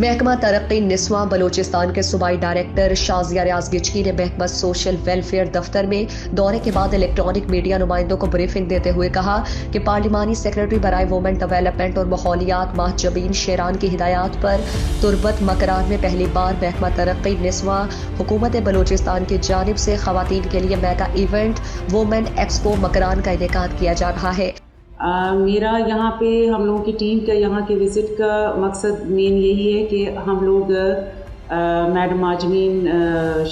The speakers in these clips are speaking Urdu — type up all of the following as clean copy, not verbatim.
محکمہ ترقی نسواں بلوچستان کے صوبائی ڈائریکٹر شازیہ ریاض گچکی نے محکمہ سوشل ویلفیئر دفتر میں دورے کے بعد الیکٹرانک میڈیا نمائندوں کو بریفنگ دیتے ہوئے کہا کہ پارلیمانی سیکرٹری برائے وومن ڈیولپمنٹ اور ماحولیات ماہجبین شیران کی ہدایات پر تربت مکران میں پہلی بار محکمہ ترقی نسواں حکومت بلوچستان کی جانب سے خواتین کے لیے mega event women expo Makran کا انعقاد کیا جا رہا ہے۔ میرا یہاں پہ ہم لوگوں کی ٹیم کا یہاں کے وزٹ کا مقصد مین یہی ہے کہ ہم لوگ میڈم ماجمین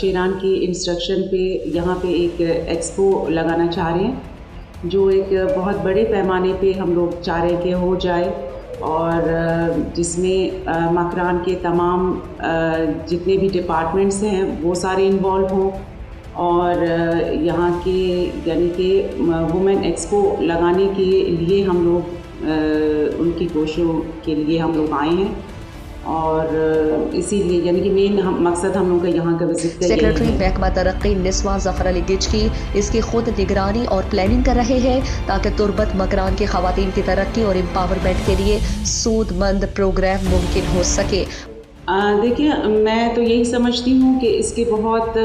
شیران کی انسٹرکشن پہ یہاں پہ ایک ایکسپو لگانا چاہ رہے ہیں، جو ایک بہت بڑے پیمانے پہ ہم لوگ چاہ رہے ہیں کہ ہو جائے، اور جس میں مکران کے تمام جتنے بھی ڈپارٹمنٹس ہیں وہ سارے انوالو ہوں، اور یہاں کے یعنی کہ وومن ایکسپو لگانے کے لیے ہم لوگ ان کی کوششوں کے لیے ہم لوگ آئے ہیں، اور اسی لیے یعنی کہ مین مقصد ہم لوگ کا یہاں کا وزٹ کا سیکرٹری محکمہ ترقی نسواں ظفر علی گچکی اس کی خود نگرانی اور پلاننگ کر رہے ہیں تاکہ تربت مکران کی خواتین کی ترقی اور امپاورمنٹ کے لیے سود مند پروگرام ممکن ہو سکے۔ دیکھیں، میں تو یہی سمجھتی ہوں کہ اس کے بہت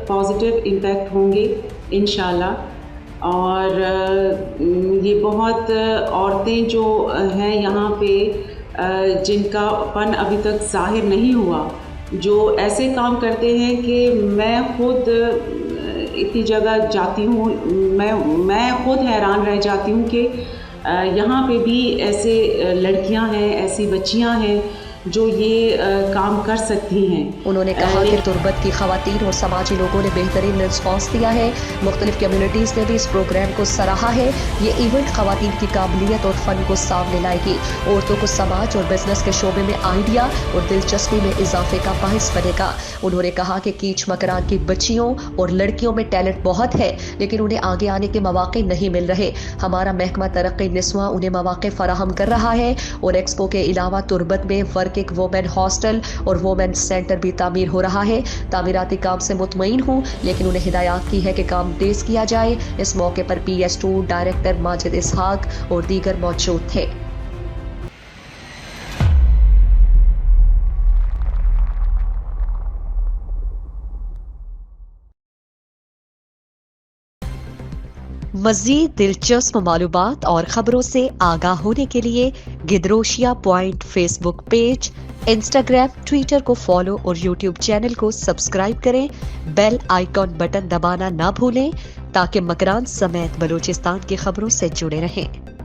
پازیٹیو امپیکٹ ہوں گے انشاءاللہ، اور یہ بہت عورتیں جو ہیں یہاں پہ جن کا فن ابھی تک ظاہر نہیں ہوا، جو ایسے کام کرتے ہیں کہ میں خود اتنی جگہ جاتی ہوں، میں خود حیران رہ جاتی ہوں کہ یہاں پہ بھی ایسے لڑکیاں ہیں، ایسی بچیاں ہیں جو یہ کام کر سکتی ہیں۔ انہوں نے کہا کہ تربت کی خواتین اور سماجی لوگوں نے بہترین رسپانس دیا ہے، مختلف کمیونٹیز نے بھی اس پروگرام کو سراہا ہے۔ یہ ایونٹ خواتین کی قابلیت اور فن کو سامنے لائے گی، عورتوں کو سماج اور بزنس کے شعبے میں آئیڈیا اور دلچسپی میں اضافے کا باعث بنے گا۔ انہوں نے کہا کہ کیچ مکران کی بچیوں اور لڑکیوں میں ٹیلنٹ بہت ہے، لیکن انہیں آگے آنے کے مواقع نہیں مل رہے۔ ہمارا محکمہ ترقی نسواں انہیں مواقع فراہم کر رہا ہے، اور ایکسپو کے علاوہ تربت میں ورک ایک وومن ہاسٹل اور وومن سینٹر بھی تعمیر ہو رہا ہے۔ تعمیراتی کام سے مطمئن ہوں، لیکن انہیں ہدایات کی ہے کہ کام تیز کیا جائے۔ اس موقع پر PS2 ڈائریکٹر ماجد اسحاق اور دیگر موجود تھے۔ مزید دلچسپ معلومات اور خبروں سے آگاہ ہونے کے لیے Gedrosia point Facebook page, Instagram, Twitter کو فالو اور یوٹیوب چینل کو سبسکرائب کریں۔ بیل آئیکن بٹن دبانا نہ بھولیں تاکہ مکران سمیت بلوچستان کی خبروں سے جڑے رہیں۔